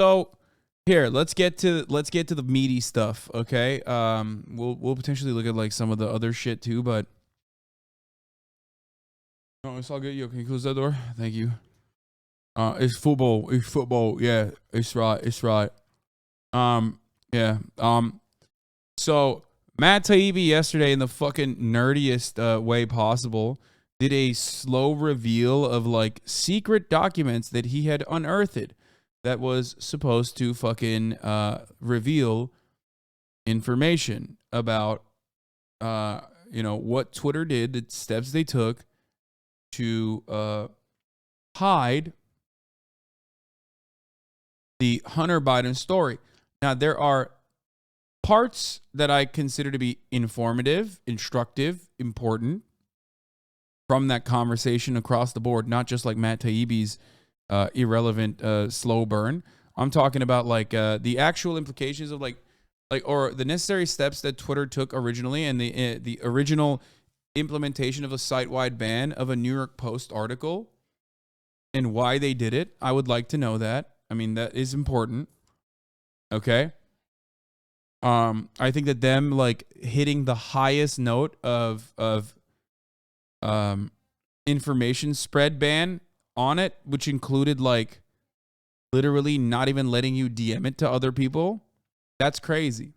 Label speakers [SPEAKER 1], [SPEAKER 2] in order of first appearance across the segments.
[SPEAKER 1] So here, let's get to the meaty stuff, okay? We'll potentially look at like some of the other shit too, but no, it's all good. Yo, can you close that door? Thank you. It's football. It's football. Yeah, it's right. It's right. Yeah. So Matt Taibbi yesterday, in the fucking nerdiest way possible, did a slow reveal of like secret documents that he had unearthed that was supposed to fucking reveal information about what Twitter did, the steps they took to hide the Hunter Biden story. Now, there are parts that I consider to be informative, instructive, important from that conversation across the board, not just like Matt Taibbi's irrelevant slow burn. I'm talking about like the actual implications of like or the necessary steps that Twitter took originally, and the original implementation of a site-wide ban of a New York Post article and why they did it. I would like to know that. I mean, that is important. Okay. I think that them like hitting the highest note of information spread ban on it, which included like literally not even letting you DM it to other people. That's crazy.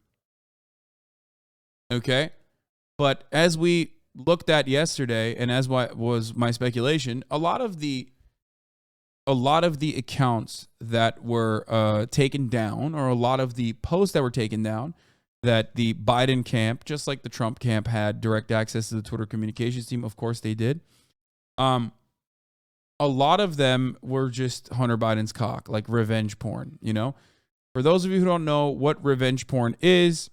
[SPEAKER 1] Okay. But as we looked at yesterday, and as what was my speculation, a lot of the accounts that were taken down, or a lot of the posts that were taken down, that the Biden camp, just like the Trump camp, had direct access to the Twitter communications team. Of course they did. A lot of them were just Hunter Biden's cock, like revenge porn, you know? For those of you who don't know what revenge porn is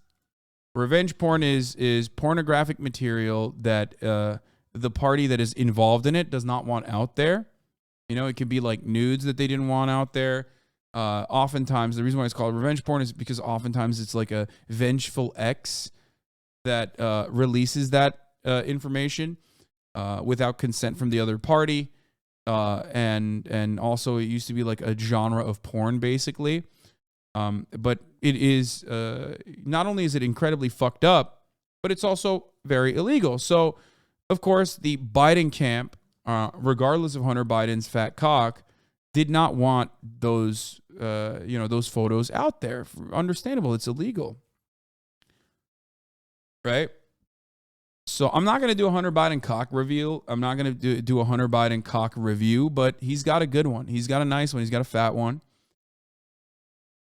[SPEAKER 1] pornographic material that the party that is involved in it does not want out there. You know, it could be like nudes that they didn't want out there. Oftentimes, the reason why it's called revenge porn is because oftentimes it's like a vengeful ex that releases that information without consent from the other party. And also it used to be like a genre of porn, basically. But it is not only is it incredibly fucked up, but it's also very illegal. So, of course, the Biden camp, regardless of Hunter Biden's fat cock, did not want those those photos out there. Understandable, it's illegal, right? So I'm not going to do a Hunter Biden cock reveal. I'm not going to do a Hunter Biden cock review, but he's got a good one. He's got a nice one. He's got a fat one.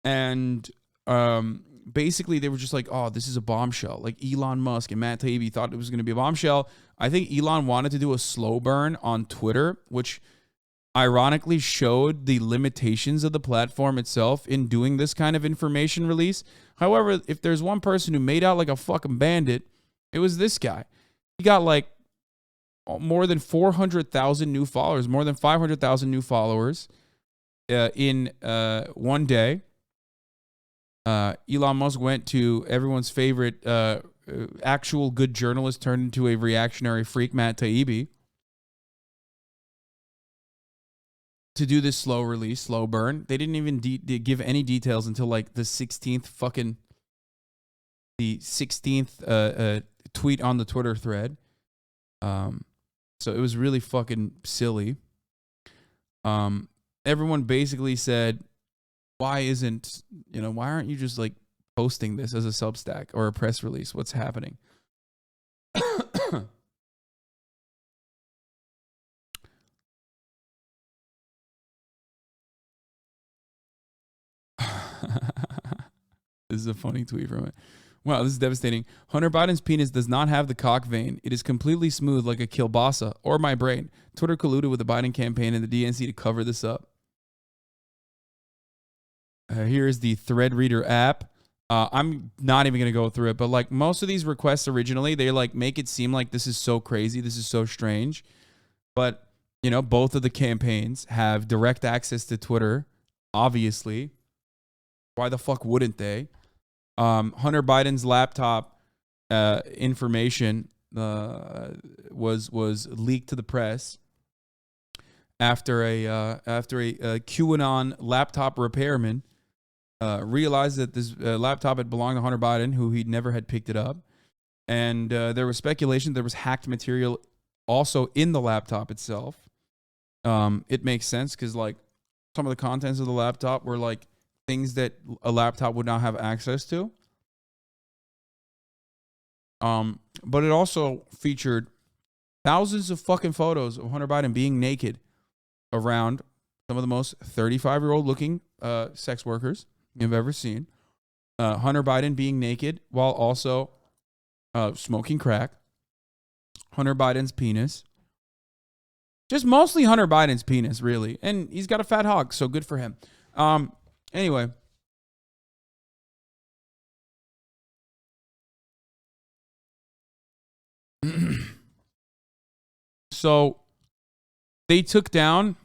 [SPEAKER 1] And basically they were just like, oh, this is a bombshell. Like Elon Musk and Matt Taibbi thought it was going to be a bombshell. I think Elon wanted to do a slow burn on Twitter, which ironically showed the limitations of the platform itself in doing this kind of information release. However, if there's one person who made out like a fucking bandit, it was this guy. He got like more than 400,000 new followers, more than 500,000 new followers in one day. Elon Musk went to everyone's favorite actual good journalist turned into a reactionary freak, Matt Taibbi, to do this slow release, slow burn. They didn't even give any details until like the 16th tweet on the Twitter thread. So it was really fucking silly. Everyone basically said, why aren't you just like posting this as a Substack or a press release? What's happening? This is a funny tweet from it. Wow, this is devastating. Hunter Biden's penis does not have the cock vein. It is completely smooth like a kielbasa or my brain. Twitter colluded with the Biden campaign and the DNC to cover this up. Here is the thread reader app. I'm not even going to go through it, but like most of these requests originally, they like make it seem like this is so crazy. This is so strange. But, you know, both of the campaigns have direct access to Twitter, obviously. Why the fuck wouldn't they? Hunter Biden's laptop information was leaked to the press after a QAnon laptop repairman realized that this laptop had belonged to Hunter Biden, who he never had picked it up. And there was speculation there was hacked material also in the laptop itself. It makes sense because like some of the contents of the laptop were like things that a laptop would not have access to. But it also featured thousands of fucking photos of Hunter Biden being naked around some of the most 35-year-old looking sex workers you've ever seen. Hunter Biden being naked while also smoking crack. Hunter Biden's penis. Just mostly Hunter Biden's penis, really. And he's got a fat hog, so good for him. Anyway. So they took down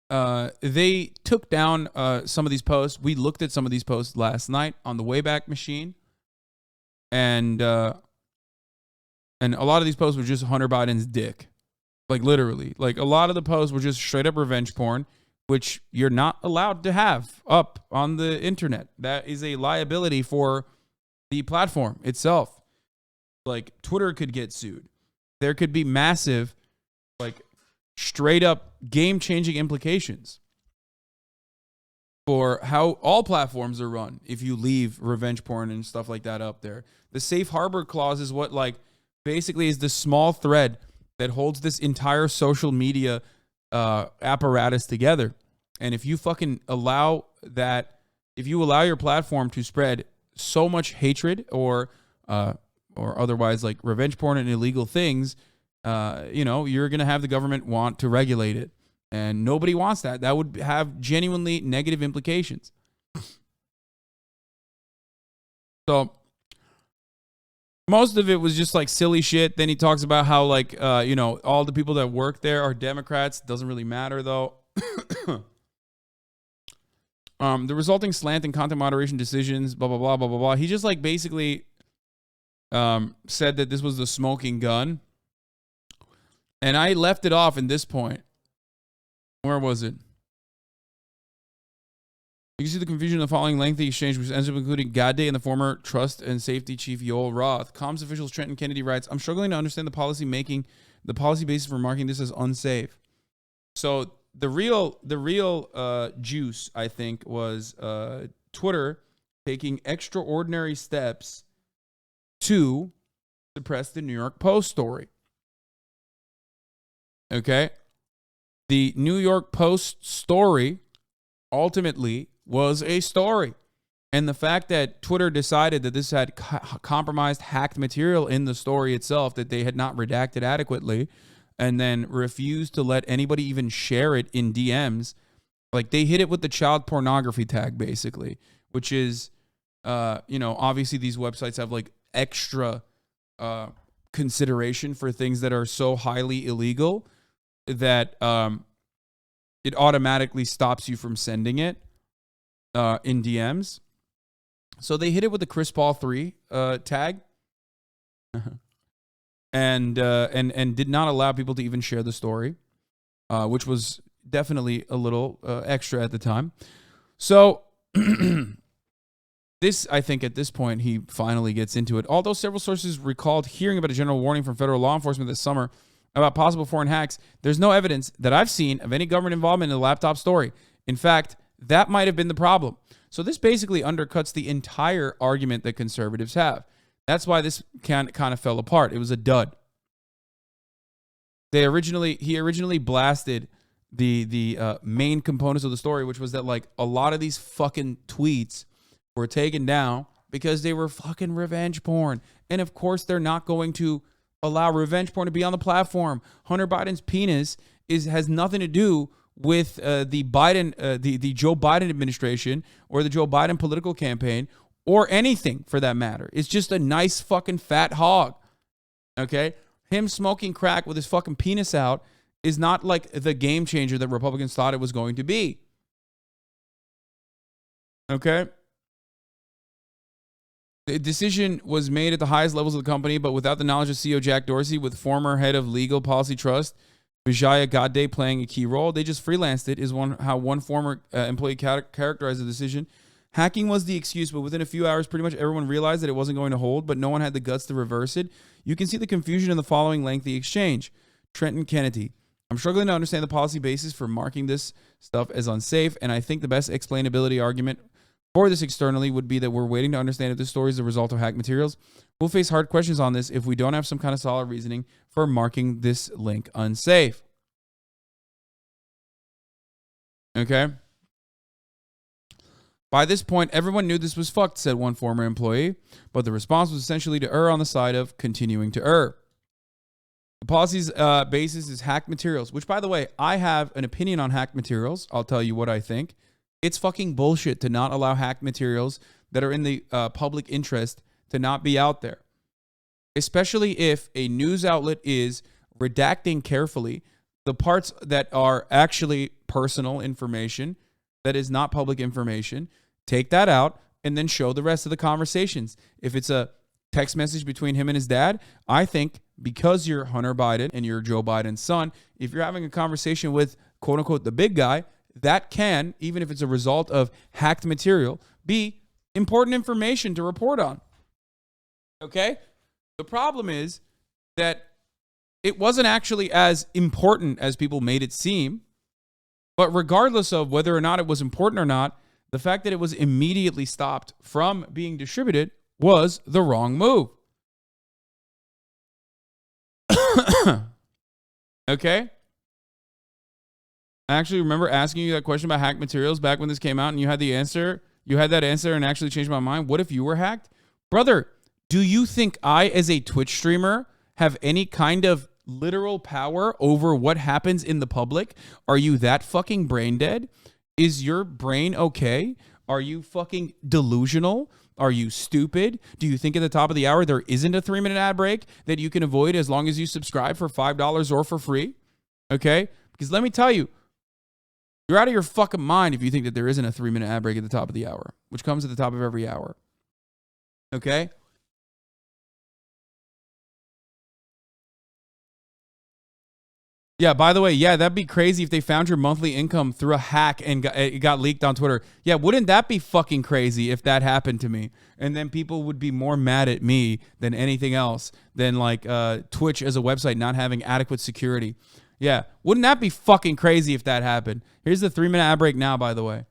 [SPEAKER 1] some of these posts. We looked at some of these posts last night on the Wayback Machine. And a lot of these posts were just Hunter Biden's dick. Like literally. Like a lot of the posts were just straight up revenge porn, which you're not allowed to have up on the internet. That is a liability for the platform itself. Like Twitter could get sued. There could be massive, like straight up game-changing implications for how all platforms are run if you leave revenge porn and stuff like that up there. The safe harbor clause is what like basically is the small thread that holds this entire social media apparatus together. And if you fucking allow that, if you allow your platform to spread so much hatred or otherwise like revenge porn and illegal things, you're going to have the government want to regulate it. And nobody wants that. That would have genuinely negative implications. So most of it was just like silly shit. Then he talks about how like, all the people that work there are Democrats. Doesn't really matter though. The resulting slant in content moderation decisions, blah, blah, blah, blah, blah, blah. He just like basically said that this was the smoking gun. And I left it off in this point. Where was it? You can see the confusion in the following lengthy exchange, which ends up including Gade and the former Trust and Safety Chief Yoel Roth. Comms officials Trenton Kennedy writes, I'm struggling to understand the policy basis for marking this as unsafe. So the real juice, I think, was Twitter taking extraordinary steps to suppress the New York Post story. Okay? The New York Post story ultimately was a story. And the fact that Twitter decided that this had compromised, hacked material in the story itself that they had not redacted adequately, and then refused to let anybody even share it in DMs, like they hit it with the child pornography tag, basically, which is, obviously these websites have like extra consideration for things that are so highly illegal that it automatically stops you from sending it in DMs. So they hit it with the Chris Paul 3 tag and did not allow people to even share the story, which was definitely a little extra at the time. So this, I think at this point, he finally gets into it. Although several sources recalled hearing about a general warning from federal law enforcement this summer about possible foreign hacks, there's no evidence that I've seen of any government involvement in the laptop story. In fact, that might have been the problem. So this basically undercuts the entire argument that conservatives have. That's why this kind of fell apart. It was a dud. He originally blasted the main components of the story, which was that like a lot of these fucking tweets were taken down because they were fucking revenge porn. And of course, they're not going to allow revenge porn to be on the platform. Hunter Biden's penis has nothing to do with the Joe Biden administration or the Joe Biden political campaign or anything for that matter. It's just a nice fucking fat hog. Okay? Him smoking crack with his fucking penis out is not like the game changer that Republicans thought it was going to be. Okay? The decision was made at the highest levels of the company, but without the knowledge of CEO Jack Dorsey, with former head of legal policy trust Vijaya Gadde playing a key role. They just freelanced it, is how one former employee characterized the decision. Hacking was the excuse, but within a few hours, pretty much everyone realized that it wasn't going to hold, but no one had the guts to reverse it. You can see the confusion in the following lengthy exchange. Trenton Kennedy. I'm struggling to understand the policy basis for marking this stuff as unsafe, and I think the best explainability argument for this externally would be that we're waiting to understand if this story is the result of hacked materials. We'll face hard questions on this if we don't have some kind of solid reasoning for marking this link unsafe. Okay? By this point, everyone knew this was fucked, said one former employee, but the response was essentially to err on the side of continuing to err. The policy's basis is hacked materials, which, by the way, I have an opinion on hacked materials. I'll tell you what I think. It's fucking bullshit to not allow hacked materials that are in the public interest to not be out there, especially if a news outlet is redacting carefully the parts that are actually personal information that is not public information. Take that out and then show the rest of the conversations. If it's a text message between him and his dad, I think because you're Hunter Biden and you're Joe Biden's son, if you're having a conversation with quote unquote the big guy, that can, even if it's a result of hacked material, be important information to report on. Okay? The problem is that it wasn't actually as important as people made it seem. But regardless of whether or not it was important or not, the fact that it was immediately stopped from being distributed was the wrong move. Okay? I actually remember asking you that question about hacked materials back when this came out, and you had the answer. You had that answer and actually changed my mind. What if you were hacked? Brother, do you think I, as a Twitch streamer, have any kind of literal power over what happens in the public? Are you that fucking brain dead? Is your brain okay? Are you fucking delusional? Are you stupid? Do you think at the top of the hour there isn't a 3-minute ad break that you can avoid as long as you subscribe for $5 or for free? Okay? Because let me tell you, you're out of your fucking mind if you think that there isn't a 3-minute ad break at the top of the hour, which comes at the top of every hour. Okay? Yeah, by the way, yeah, that'd be crazy if they found your monthly income through a hack and it got leaked on Twitter. Yeah, wouldn't that be fucking crazy if that happened to me? And then people would be more mad at me than anything else, than like Twitch as a website not having adequate security. Yeah, wouldn't that be fucking crazy if that happened? Here's the 3-minute ad break now, by the way.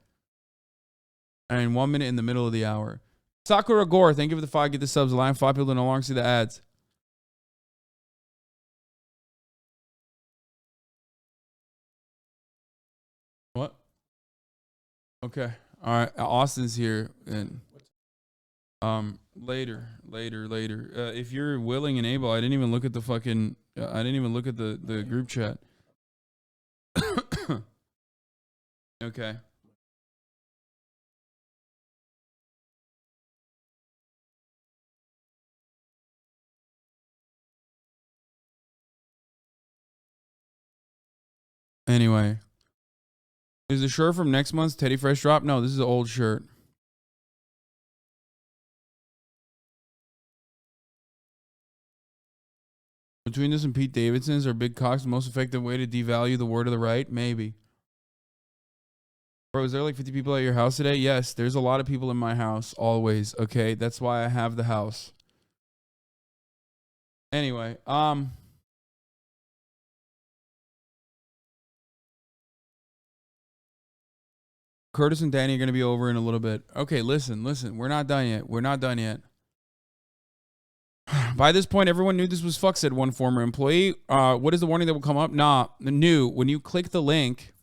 [SPEAKER 1] And 1 minute in the middle of the hour. Sakura Gore, thank you for the 5. Get the subs. Allowing 5 people to no longer see the ads. What? Okay. All right. Austin's here, and later. If you're willing and able, I didn't even look at the fucking. I didn't even look at the group chat. Okay. Anyway. Is the shirt from next month's Teddy Fresh drop? No, this is an old shirt. Between this and Pete Davidson's, are big cocks the most effective way to devalue the word of the right? Maybe. Bro, is there like 50 people at your house today? Yes, there's a lot of people in my house, always, okay? That's why I have the house. Anyway, Curtis and Danny are going to be over in a little bit. Okay, listen. We're not done yet. By this point, everyone knew this was fuck, said one former employee. What is the warning that will come up? Nah, new. When you click the link,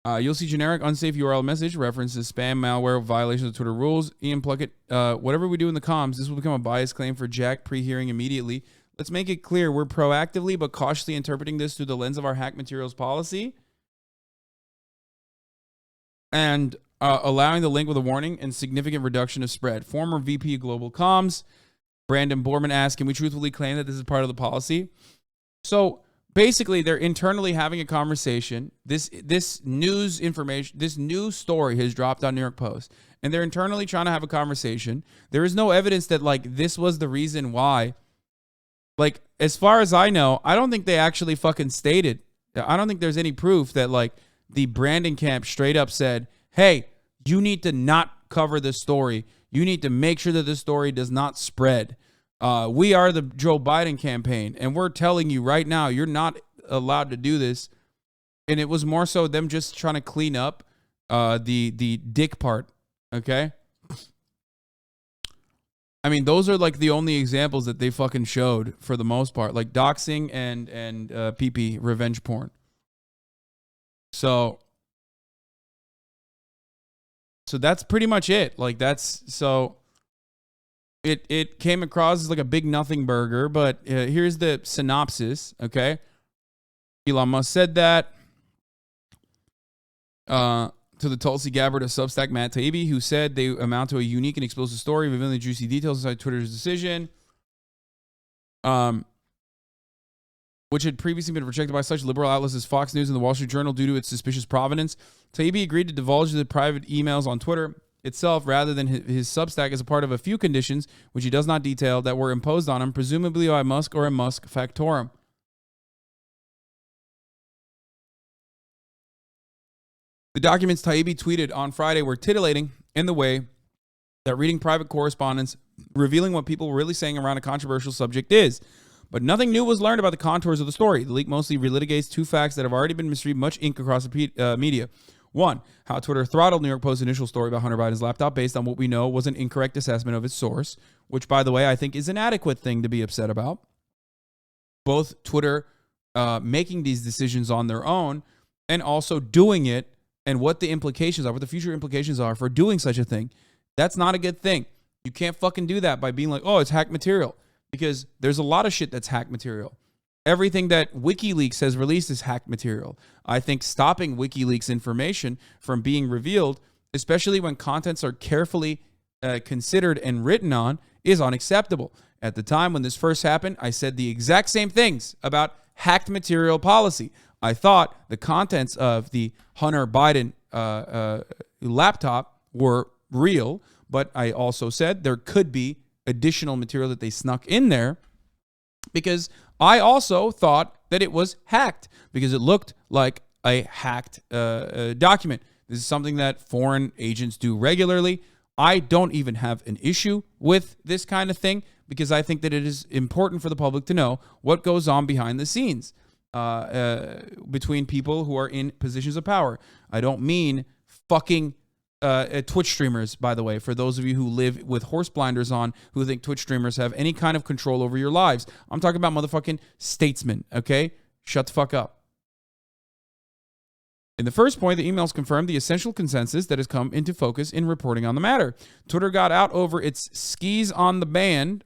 [SPEAKER 1] you'll see generic unsafe URL message, references spam, malware, violations of Twitter rules. Ian Pluckett, whatever we do in the comms, this will become a bias claim for Jack pre-hearing immediately. Let's make it clear we're proactively but cautiously interpreting this through the lens of our hack materials policy and allowing the link with a warning and significant reduction of spread. Former VP Global Comms, Brandon Borman asked, can we truthfully claim that this is part of the policy? So basically, they're internally having a conversation. This news information, this news story has dropped on New York Post, and they're internally trying to have a conversation. There is no evidence that like this was the reason why. Like, as far as I know, I don't think they actually fucking stated I don't think there's any proof that like the branding camp straight up said, hey, you need to not cover this story. You need to make sure that this story does not spread. We are the Joe Biden campaign, and we're telling you right now, you're not allowed to do this. And it was more so them just trying to clean up the dick part, okay? I mean, those are like the only examples that they fucking showed for the most part, like doxing and PP revenge porn. So that's pretty much it. Like it came across as like a big nothing burger, but here's the synopsis, okay? Elon Musk said that to the Tulsi Gabbard of Substack, Matt Taibbi, who said they amount to a unique and explosive story, revealing the juicy details inside Twitter's decision, which had previously been rejected by such liberal outlets as Fox News and the Wall Street Journal due to its suspicious provenance. Taibbi agreed to divulge the private emails on Twitter itself rather than his Substack as a part of a few conditions, which he does not detail, that were imposed on him, presumably by Musk or a Musk factotum. The documents Taibbi tweeted on Friday were titillating in the way that reading private correspondence revealing what people were really saying around a controversial subject is. But nothing new was learned about the contours of the story. The leak mostly relitigates two facts that have already been misread much ink across the media. One, how Twitter throttled New York Post's initial story about Hunter Biden's laptop based on what we know was an incorrect assessment of its source, which, by the way, I think is an adequate thing to be upset about. Both Twitter making these decisions on their own and also doing it, and what the implications are, what the future implications are for doing such a thing. That's not a good thing. You can't fucking do that by being like, oh, it's hack material. Because there's a lot of shit that's hack material. Everything that WikiLeaks has released is hack material. I think stopping WikiLeaks information from being revealed, especially when contents are carefully considered and written on, is unacceptable. At the time when this first happened, I said the exact same things about hacked material policy. I thought the contents of the Hunter Biden laptop were real, but I also said there could be additional material that they snuck in there because I also thought that it was hacked because it looked like a hacked document. This is something that foreign agents do regularly. I don't even have an issue with this kind of thing because I think that it is important for the public to know what goes on behind the scenes. Between people who are in positions of power. I don't mean fucking Twitch streamers, by the way, for those of you who live with horse blinders on, who think Twitch streamers have any kind of control over your lives. I'm talking about motherfucking statesmen, okay? Shut the fuck up. In the first point, the emails confirmed the essential consensus that has come into focus in reporting on the matter. Twitter got out over its skis on the band,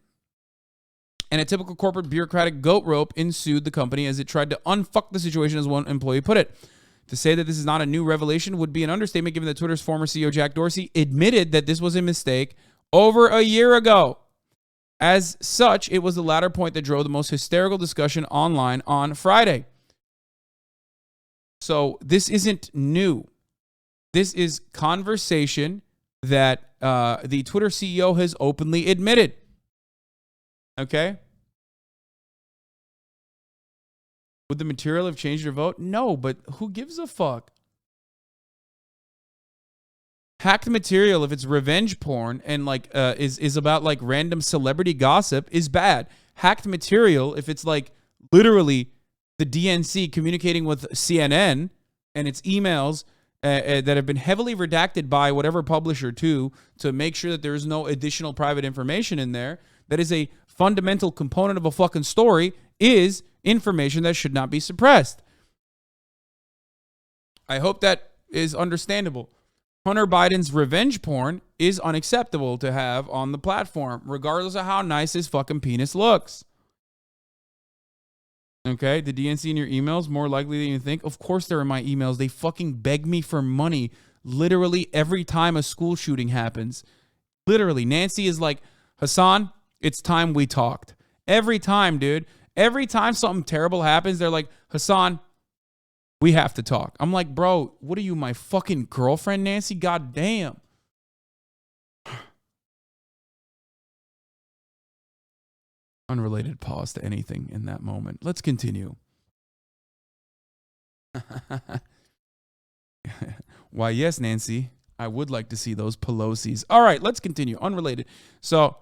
[SPEAKER 1] and a typical corporate bureaucratic goat rope ensued the company as it tried to unfuck the situation, as one employee put it. To say that this is not a new revelation would be an understatement, given that Twitter's former CEO, Jack Dorsey, admitted that this was a mistake over a year ago. As such, it was the latter point that drove the most hysterical discussion online on Friday. So this isn't new. This is conversation that the Twitter CEO has openly admitted. Okay? Would the material have changed your vote? No, but who gives a fuck? Hacked material, if it's revenge porn and like is about like random celebrity gossip, is bad. Hacked material, if it's like literally the DNC communicating with CNN and its emails that have been heavily redacted by whatever publisher to make sure that there is no additional private information in there, that is a fundamental component of a fucking story, is information that should not be suppressed. I hope that is understandable. Hunter Biden's revenge porn is unacceptable to have on the platform, regardless of how nice his fucking penis looks. Okay, the DNC in your emails, more likely than you think. Of course they're in my emails. They fucking beg me for money literally every time a school shooting happens. Literally, Nancy is like, Hasan, it's time we talked. Every time, dude. Every time something terrible happens, they're like, Hasan, we have to talk. I'm like, bro, what are you, my fucking girlfriend, Nancy? God damn. Unrelated pause to anything in that moment. Let's continue. Why, yes, Nancy. I would like to see those Pelosi's. All right, let's continue. Unrelated. So,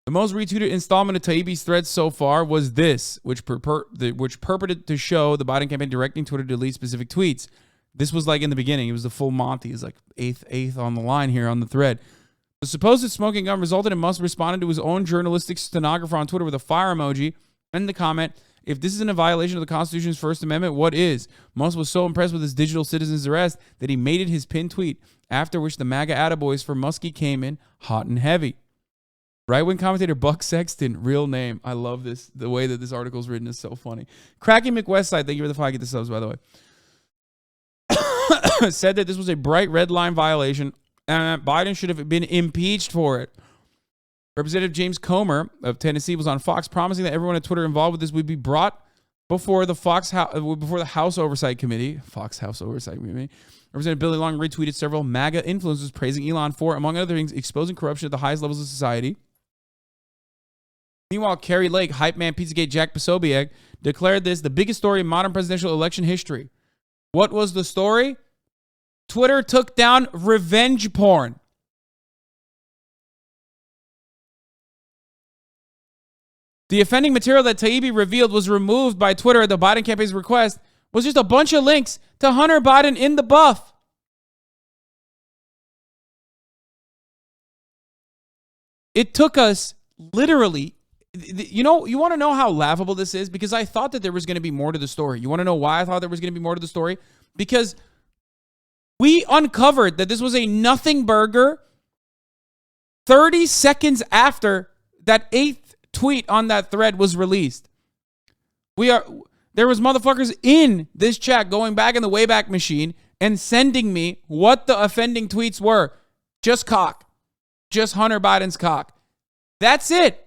[SPEAKER 1] the most retweeted installment of Taibbi's threads so far was this, which purported to show the Biden campaign directing Twitter to delete specific tweets. This was like in the beginning. It was the full Monty. It's like eighth on the line here on the thread. The supposed smoking gun resulted in Musk responding to his own journalistic stenographer on Twitter with a fire emoji and the comment, "If this isn't a violation of the Constitution's First Amendment, what is?" Musk was so impressed with his digital citizen's arrest that he made it his pinned tweet, after which the MAGA attaboys for Muskie came in hot and heavy. Right-wing commentator Buck Sexton, real name. I love this. The way that this article is written is so funny. Cracking McWestside, thank you for the 5 get the subs, by the way, said that this was a bright red line violation and Biden should have been impeached for it. Representative James Comer of Tennessee was on Fox promising that everyone at Twitter involved with this would be brought before the House Oversight Committee. Fox House Oversight Committee. Representative Billy Long retweeted several MAGA influencers praising Elon for, among other things, exposing corruption at the highest levels of society. Meanwhile, Carrie Lake, hype man Pizzagate Jack Posobiec, declared this the biggest story in modern presidential election history. What was the story? Twitter took down revenge porn. The offending material that Taibbi revealed was removed by Twitter at the Biden campaign's request was just a bunch of links to Hunter Biden in the buff. It took us literally, you want to know how laughable this is? Because I thought that there was going to be more to the story. You want to know why I thought there was going to be more to the story? Because we uncovered that this was a nothing burger 30 seconds after that 8th tweet on that thread was released. There was motherfuckers in this chat going back in the Wayback Machine and sending me what the offending tweets were. Just cock. Just Hunter Biden's cock. That's it.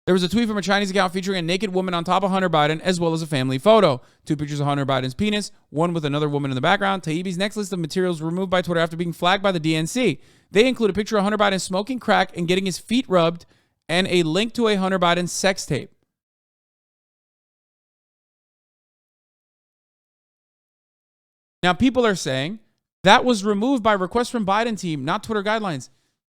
[SPEAKER 1] There was a tweet from a Chinese account featuring a naked woman on top of Hunter Biden, as well as a family photo. 2 pictures of Hunter Biden's penis, one with another woman in the background. Taibbi's next list of materials removed by Twitter after being flagged by the DNC. They include a picture of Hunter Biden smoking crack and getting his feet rubbed, and a link to a Hunter Biden sex tape. Now, people are saying that was removed by request from Biden team, not Twitter guidelines.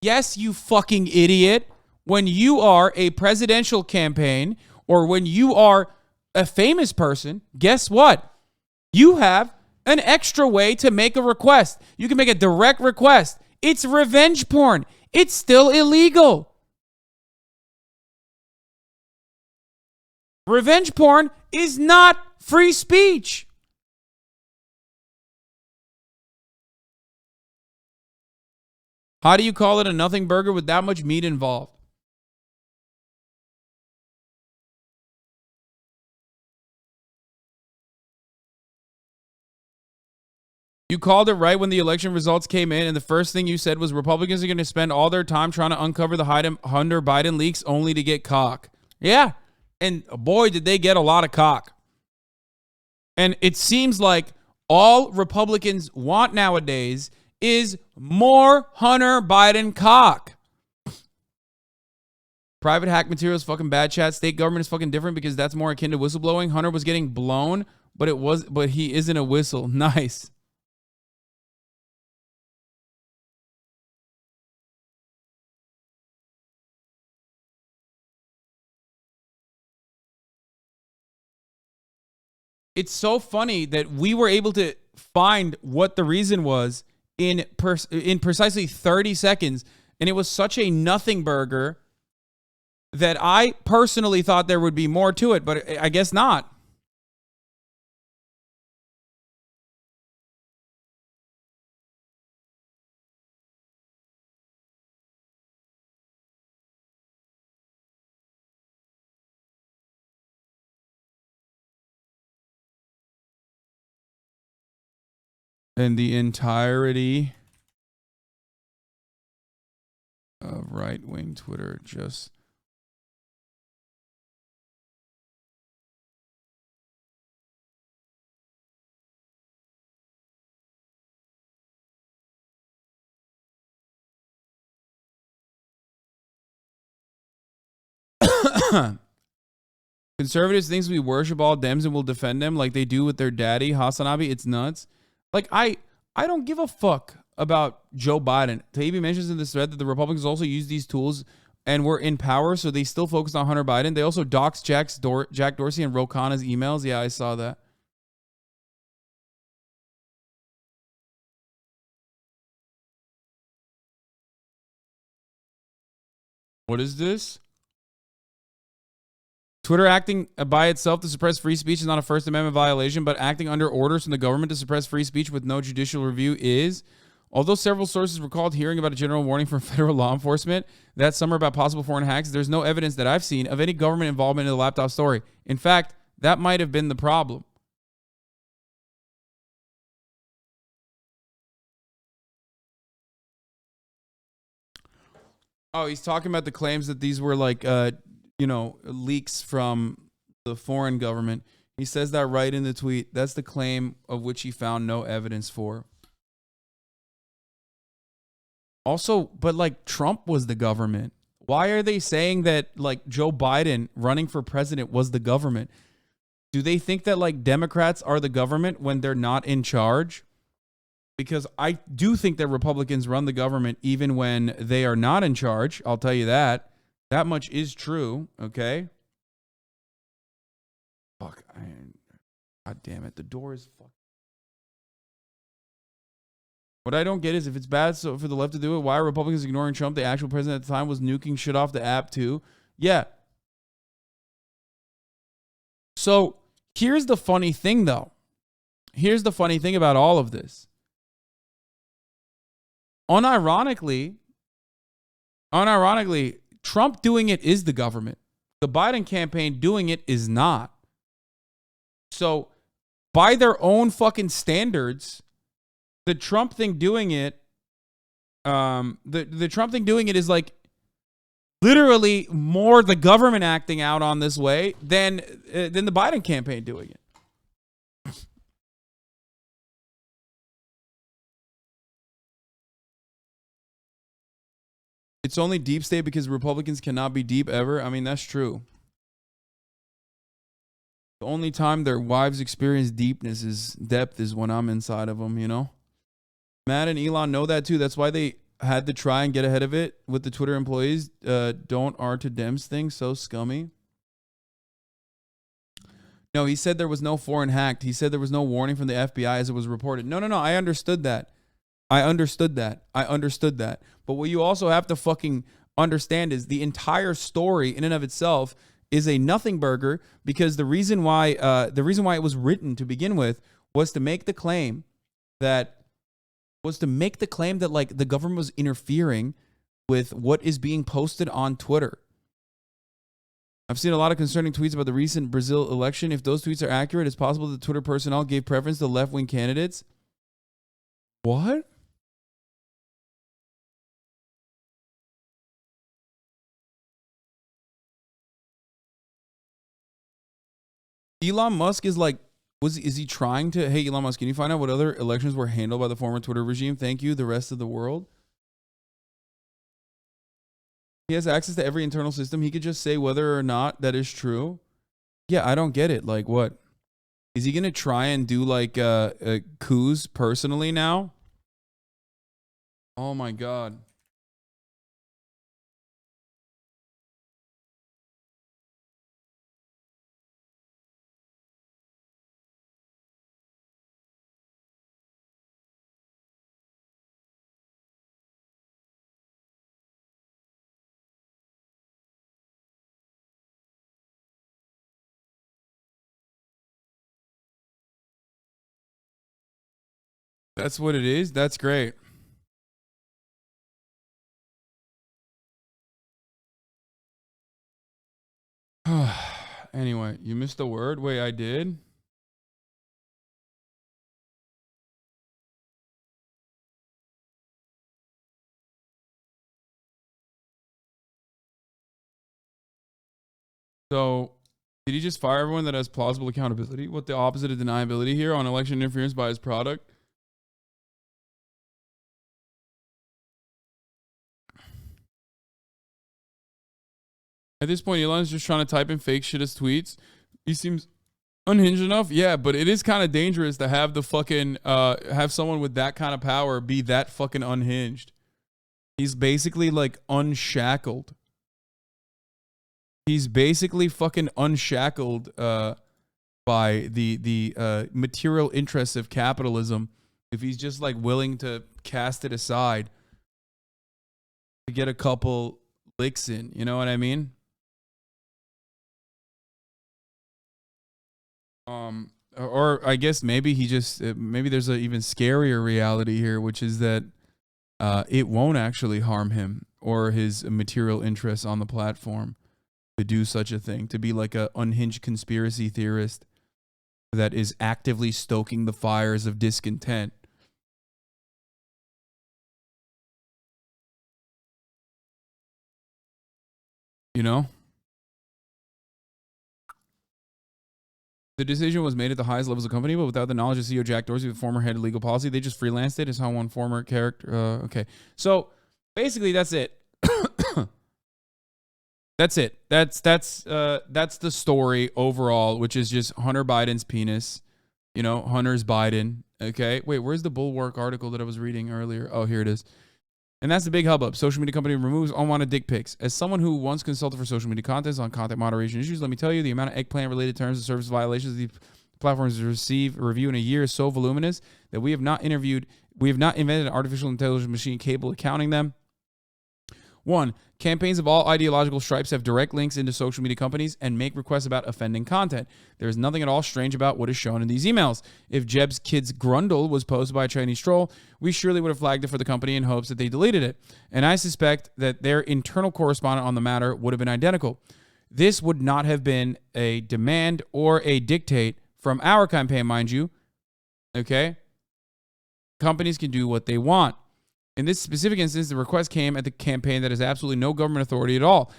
[SPEAKER 1] Yes, you fucking idiot. When you are a presidential campaign or when you are a famous person, guess what? You have an extra way to make a request. You can make a direct request. It's revenge porn. It's still illegal. Revenge porn is not free speech. How do you call it a nothing burger with that much meat involved? You called it right when the election results came in, and the first thing you said was Republicans are going to spend all their time trying to uncover the Hunter Biden leaks only to get cock. Yeah, and boy, did they get a lot of cock. And it seems like all Republicans want nowadays is more Hunter Biden cock. Private hack material is fucking bad chat. State government is fucking different because that's more akin to whistleblowing. Hunter was getting blown, but he isn't a whistle. Nice. It's so funny that we were able to find what the reason was in precisely 30 seconds. And it was such a nothing burger that I personally thought there would be more to it, but I guess not. And the entirety of right-wing Twitter just Conservatives thinks we worship all Dems and will defend them like they do with their daddy, HasanAbi. It's nuts. Like, I don't give a fuck about Joe Biden. Taibbi mentions in this thread that the Republicans also use these tools and were in power, so they still focused on Hunter Biden. They also doxed Jack Dorsey and Ro Khanna's emails. Yeah, I saw that. What is this? Twitter acting by itself to suppress free speech is not a First Amendment violation, but acting under orders from the government to suppress free speech with no judicial review is. Although several sources recalled hearing about a general warning from federal law enforcement that summer about possible foreign hacks, there's no evidence that I've seen of any government involvement in the laptop story. In fact, that might have been the problem. Oh, he's talking about the claims that these were like, leaks from the foreign government. He says that right in the tweet. That's the claim of which he found no evidence for. Also, but like Trump was the government. Why are they saying that like Joe Biden running for president was the government? Do they think that like Democrats are the government when they're not in charge? Because I do think that Republicans run the government even when they are not in charge. I'll tell you that. That much is true, okay? Fuck. God damn it. The door is fucked. What I don't get is if it's bad for the left to do it, why are Republicans ignoring Trump? The actual president at the time was nuking shit off the app too. Yeah. So here's the funny thing, though. Here's the funny thing about all of this. Unironically, Trump doing it is the government. The Biden campaign doing it is not. So by their own fucking standards, the Trump thing doing it, the Trump thing doing it is like literally more the government acting out on this way than the Biden campaign doing it. It's only deep state because Republicans cannot be deep ever. I mean, that's true. The only time their wives experience depth is when I'm inside of them, you know? Matt and Elon know that too. That's why they had to try and get ahead of it with the Twitter employees. Don't R to Dems thing. So scummy. No, he said there was no foreign hack. He said there was no warning from the FBI as it was reported. No. I understood that. I understood that. But what you also have to fucking understand is the entire story in and of itself is a nothing burger, because the reason why it was written to begin with was to make the claim that like the government was interfering with what is being posted on Twitter. I've seen a lot of concerning tweets about the recent Brazil election. If those tweets are accurate, it's possible that Twitter personnel gave preference to left-wing candidates. What? Elon Musk is like, is he trying to, hey, Elon Musk, can you find out what other elections were handled by the former Twitter regime? Thank you, the rest of the world. He has access to every internal system. He could just say whether or not that is true. Yeah, I don't get it. Like, what? Is he going to try and do like coups personally now? Oh my God. That's what it is. That's great. Anyway, you missed a word. Wait, I did. So, did he just fire everyone that has plausible accountability? What the opposite of deniability here on election interference by his product? At this point, Elon's just trying to type in fake shit as tweets. He seems unhinged enough. Yeah, but it is kind of dangerous to have the fucking, have someone with that kind of power be that fucking unhinged. He's basically like unshackled. He's basically fucking unshackled by the material interests of capitalism. If he's just like willing to cast it aside to get a couple licks in, you know what I mean? Or I guess maybe he just maybe there's an even scarier reality here, which is that it won't actually harm him or his material interests on the platform to do such a thing, to be like a unhinged conspiracy theorist that is actively stoking the fires of discontent. You know? The decision was made at the highest levels of the company, but without the knowledge of CEO Jack Dorsey, the former head of legal policy. They just freelanced it, is how one former character... okay. So, basically, that's it. That's it. That's the story overall, which is just Hunter Biden's penis. You know, Hunter's Biden. Okay. Wait, where's the Bulwark article that I was reading earlier? Oh, here it is. And that's the big hubbub. Social media company removes unwanted dick pics. As someone who once consulted for social media content on content moderation issues, let me tell you, the amount of eggplant-related terms and service violations these platforms review in a year is so voluminous that we have not invented an artificial intelligence machine capable of counting them. 1. Campaigns of all ideological stripes have direct links into social media companies and make requests about offending content. There is nothing at all strange about what is shown in these emails. If Jeb's kid's grundle was posted by a Chinese troll, we surely would have flagged it for the company in hopes that they deleted it. And I suspect that their internal correspondent on the matter would have been identical. This would not have been a demand or a dictate from our campaign, mind you. Okay? Companies can do what they want. In this specific instance, the request came at the campaign that has absolutely no government authority at all.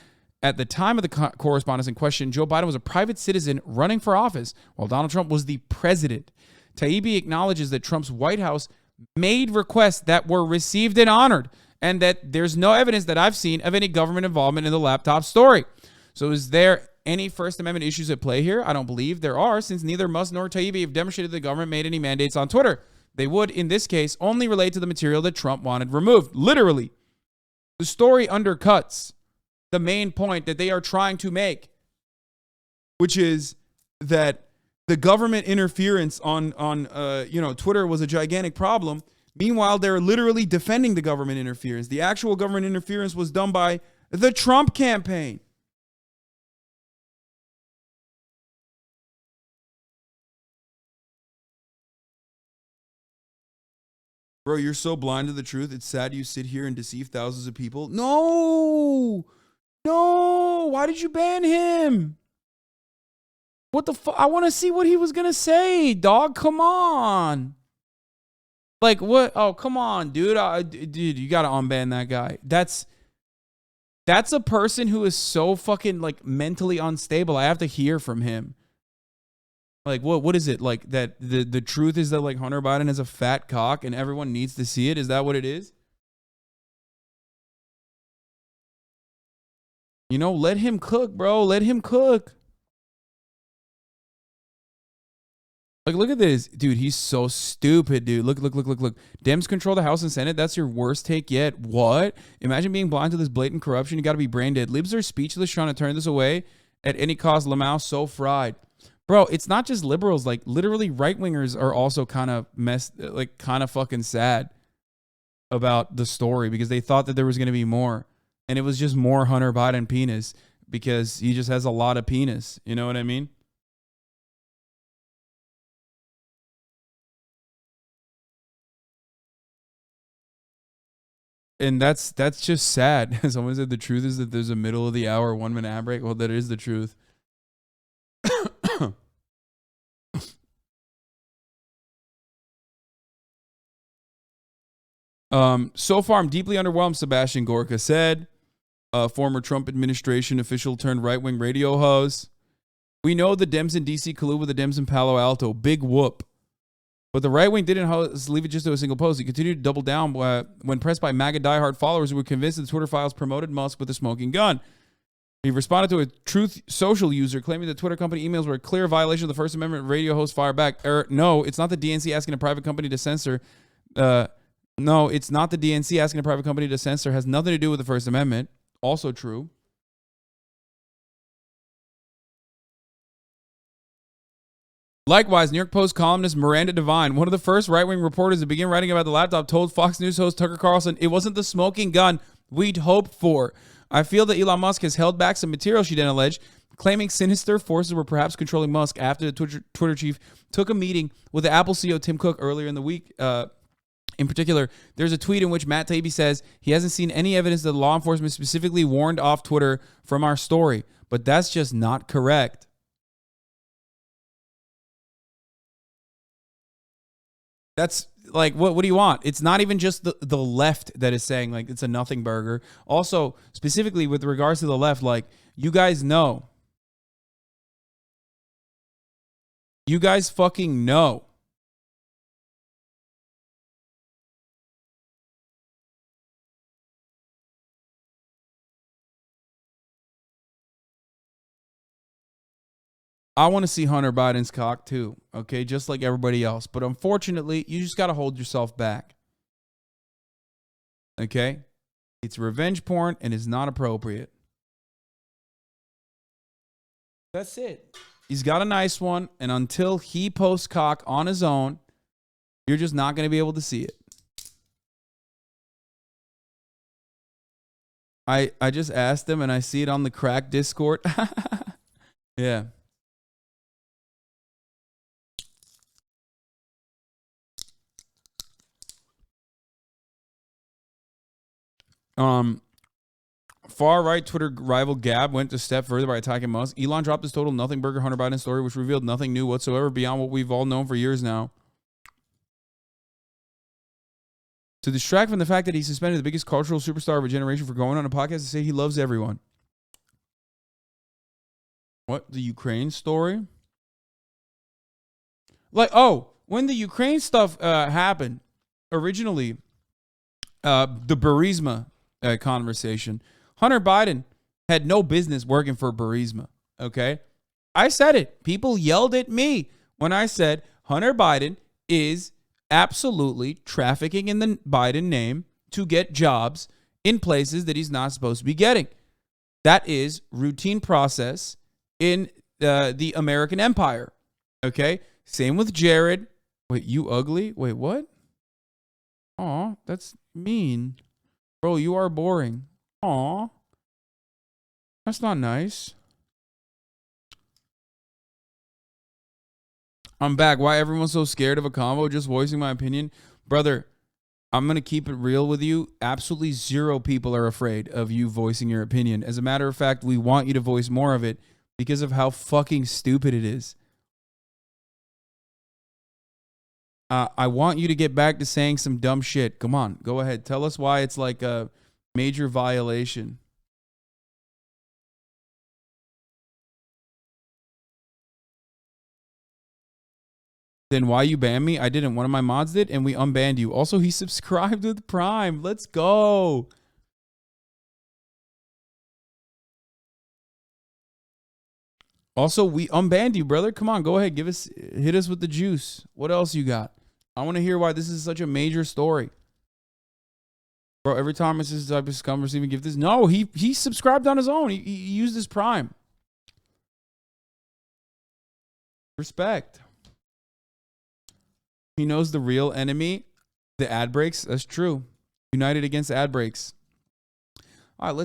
[SPEAKER 1] At the time of the correspondence in question, Joe Biden was a private citizen running for office, while Donald Trump was the president. Taibbi acknowledges that Trump's White House made requests that were received and honored, and that there's no evidence that I've seen of any government involvement in the laptop story. So is there any First Amendment issues at play here? I don't believe there are, since neither Musk nor Taibbi have demonstrated the government made any mandates on Twitter. They would, in this case, only relate to the material that Trump wanted removed. Literally. The story undercuts the main point that they are trying to make, which is that the government interference on Twitter was a gigantic problem. Meanwhile, they're literally defending the government interference. The actual government interference was done by the Trump campaign. Bro, you're so blind to the truth. It's sad you sit here and deceive thousands of people. No! Why did you ban him? What the fuck? I want to see what he was going to say, dog. Come on. Like, what? Oh, come on, dude. Dude, you got to unban that guy. That's a person who is so fucking, like, mentally unstable. I have to hear from him. Like, what is it? Like, that the truth is that, like, Hunter Biden has a fat cock and everyone needs to see it? Is that what it is? You know, let him cook, bro. Let him cook. Like, look at this. Dude, he's so stupid, dude. Look. Dems control the House and Senate. That's your worst take yet. What? Imagine being blind to this blatant corruption. You got to be brain dead. Libs are speechless trying to turn this away at any cost. Lamau so fried. Bro, it's not just liberals. Like, literally right-wingers are also kind of kind of fucking sad about the story because they thought that there was going to be more. And it was just more Hunter Biden penis because he just has a lot of penis. You know what I mean? And that's just sad. Someone said the truth is that there's a middle of the hour 1 minute ad break. Well, that is the truth. So far, I'm deeply underwhelmed, Sebastian Gorka said. Former Trump administration official turned right-wing radio host. We know the Dems in D.C. collude with the Dems in Palo Alto. Big whoop. But the right wing didn't leave it just to a single post. He continued to double down when pressed by MAGA diehard followers who were convinced that the Twitter files promoted Musk with a smoking gun. He responded to a Truth Social user claiming the Twitter company emails were a clear violation of the First Amendment. Radio host fired back. No, it's not the DNC asking a private company to censor. No, it's not the DNC asking a private company to censor. Has nothing to do with the First Amendment. Also true. Likewise, New York Post columnist Miranda Devine, one of the first right-wing reporters to begin writing about the laptop, told Fox News host Tucker Carlson it wasn't the smoking gun we'd hoped for. I feel that Elon Musk has held back some material, she then alleged, claiming sinister forces were perhaps controlling Musk after the Twitter chief took a meeting with the Apple CEO Tim Cook earlier in the week. In particular, there's a tweet in which Matt Taibbi says he hasn't seen any evidence that law enforcement specifically warned off Twitter from our story, but that's just not correct. That's like, what do you want? It's not even just the left that is saying like it's a nothing burger. Also, specifically with regards to the left, like you guys know. You guys fucking know. I want to see Hunter Biden's cock too, okay, just like everybody else. But unfortunately, you just got to hold yourself back, okay? It's revenge porn and it's not appropriate. That's it. He's got a nice one, and until he posts cock on his own, you're just not going to be able to see it. I just asked him, and I see it on the crack Discord. Yeah. Far-right Twitter rival Gab went a step further by attacking Musk. Elon dropped his total nothing burger Hunter Biden story, which revealed nothing new whatsoever beyond what we've all known for years now. To distract from the fact that he suspended the biggest cultural superstar of a generation for going on a podcast to say he loves everyone. What? The Ukraine story? Like, oh, when the Ukraine stuff happened, originally, the Burisma conversation, Hunter Biden had no business working for Burisma, okay? I said it. People yelled at me when I said Hunter Biden is absolutely trafficking in the Biden name to get jobs in places that he's not supposed to be getting. That is routine process in the American empire, okay? Same with Jared. Wait, you ugly? Wait, what? Aw, that's mean. Bro, you are boring. Aw. That's not nice. I'm back. Why everyone's so scared of a combo? Just voicing my opinion. Brother, I'm going to keep it real with you. Absolutely zero people are afraid of you voicing your opinion. As a matter of fact, we want you to voice more of it because of how fucking stupid it is. I want you to get back to saying some dumb shit. Come on, go ahead. Tell us why it's like a major violation. Then why you banned me? I didn't. One of my mods did, and we unbanned you. Also, he subscribed with Prime. Let's go. Also, we unbanned you, brother. Come on, go ahead. Hit us with the juice. What else you got? I want to hear why this is such a major story. Bro, every time it's this type of scum receiving gift, this. No, he subscribed on his own. He used his Prime. Respect. He knows the real enemy, the ad breaks. That's true. United against ad breaks. All right, let's